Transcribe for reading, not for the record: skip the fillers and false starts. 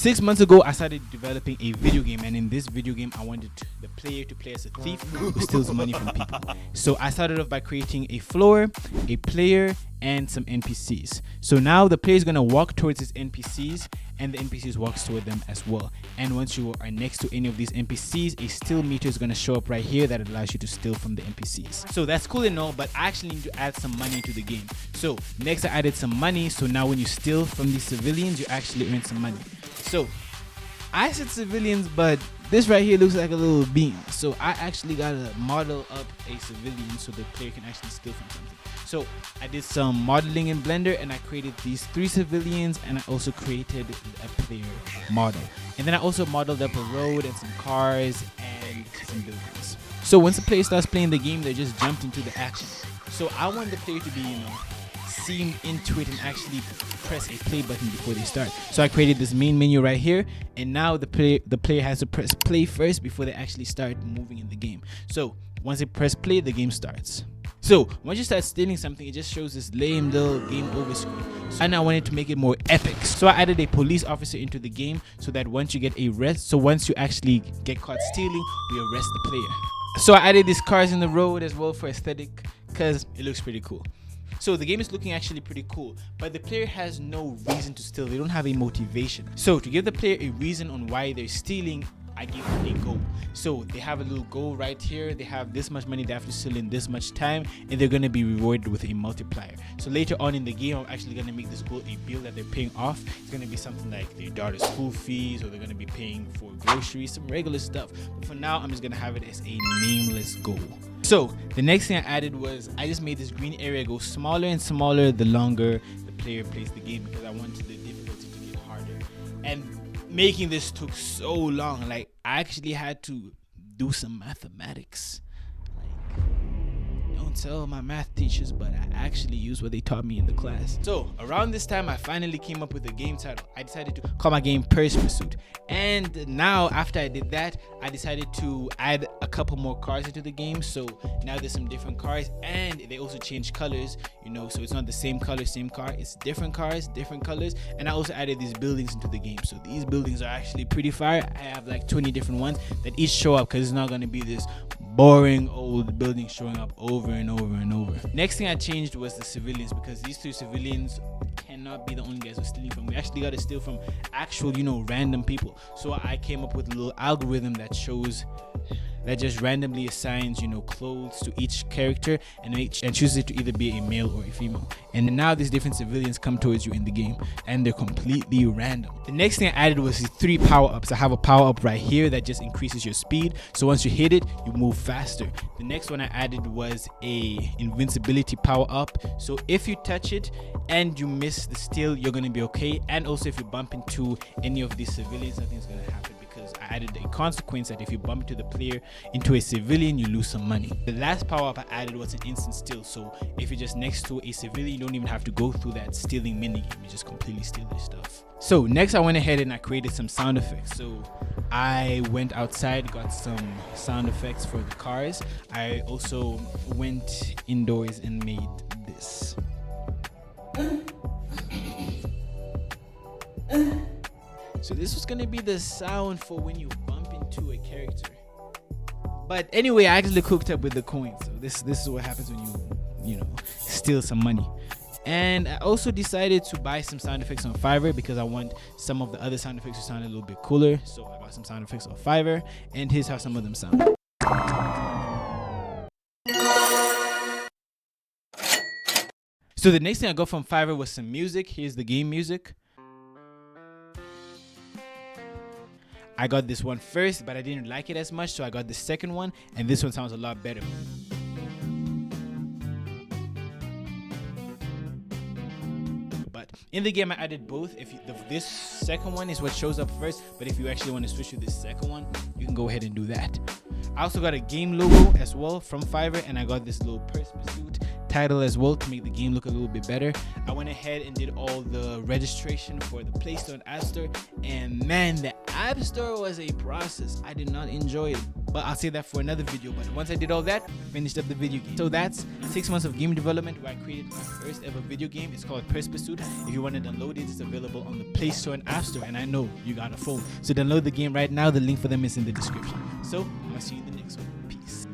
6 months ago, I started developing a video game, and in this video game, I wanted the player to play as a thief who steals money from people. So I started off by creating a floor, a player, and some NPCs. So now the player is going to walk towards his NPCs, and the NPCs walks toward them as well. And once you are next to any of these NPCs, a steal meter is going to show up right here that allows you to steal from the NPCs. So that's cool and all, but I actually need to add some money to the game. So next I added some money, so now when you steal from these civilians, you actually earn some money. So I said civilians, but this right here looks like a little bean. So I actually gotta model up a civilian so the player can actually steal from something. So I did some modeling in Blender, and I created these 3 civilians, and I also created a player model. And then I also modeled up a road and some cars and some buildings. So once the player starts playing the game, they just jumped into the action. So I want the player to be, seamed into it and actually press a play button before they start. So I created this main menu right here, and now the player has to press play first before they actually start moving in the game. So once they press play, the game starts. So once you start stealing something, it just shows this lame little game over screen. And I wanted to make it more epic. So I added a police officer into the game so that once you get once you actually get caught stealing, we arrest the player. So I added these cars in the road as well for aesthetic because it looks pretty cool. So the game is looking actually pretty cool, but the player has no reason to steal. They don't have a motivation. So to give the player a reason on why they're stealing, I gave them a goal. So they have a little goal right here. They have this much money they have to steal in this much time, and they're going to be rewarded with a multiplier. So later on in the game, I'm actually going to make this goal a bill that they're paying off. It's going to be something like their daughter's school fees, or they're going to be paying for groceries, some regular stuff. But for now, I'm just going to have it as a nameless goal. So the next thing I added was I just made this green area go smaller and smaller the longer the player plays the game, because I wanted the difficulty to get harder. And making this took so long. Like, I actually had to do some mathematics. Like, don't tell my math teachers, but I actually used what they taught me in the class. So around this time, I finally came up with a game title. I decided to call my game Purse Pursuit. And now after I did that, I decided to add a couple more cars into the game. So now there's some different cars, and they also change colors, so it's not the same color, same car. It's different cars, different colors. And I also added these buildings into the game. So these buildings are actually pretty fire. I have like 20 different ones that each show up, because it's not going to be this boring old building showing up over and over and over. Next thing I changed was the civilians, because these 2 civilians cannot be the only guys we're stealing from. We actually got to steal from actual, random people. So I came up with a little algorithm that just randomly assigns, clothes to each character and chooses it to either be a male or a female. And now these different civilians come towards you in the game, and they're completely random. The next thing I added was these 3 power-ups. I have a power-up right here that just increases your speed. So once you hit it, you move faster. The next one I added was a invincibility power-up. So if you touch it and you miss the steal, you're going to be okay. And also if you bump into any of these civilians, nothing's going to happen, because I added a consequence that if you bump into the player into a civilian, you lose some money. The last power-up I added was an instant steal. So if you're just next to a civilian, you don't even have to go through that stealing minigame. You just completely steal their stuff. So next I went ahead and I created some sound effects. So I went outside, got some sound effects for the cars. I also went indoors and made this. So this was gonna be the sound for when you bump into a character. But anyway, I actually cooked up with the coins. So this is what happens when you steal some money. And I also decided to buy some sound effects on Fiverr, because I want some of the other sound effects to sound a little bit cooler. So I bought some sound effects on Fiverr, and here's how some of them sound. So the next thing I got from Fiverr was some music. Here's the game music. I got this one first, but I didn't like it as much, so I got the second one, and this one sounds a lot better. But in the game, I added both. This second one is what shows up first, but if you actually want to switch to this second one, you can go ahead and do that. I also got a game logo as well from Fiverr, and I got this little Purse Pursuit title as well to make the game look a little bit better. I went ahead and did all the registration for the Play Store and App Store, and man, the App Store was a process. I did not enjoy it. but I'll say that for another video. But once I did all that, finished up the video game. So that's 6 months of game development where I created my first ever video game. It's called Press Pursuit. If you want to download it, it's available on the Play Store and App Store, and I know you got a phone, so download the game right now. The link for them is in the description. So I'll see you in the next one. Peace.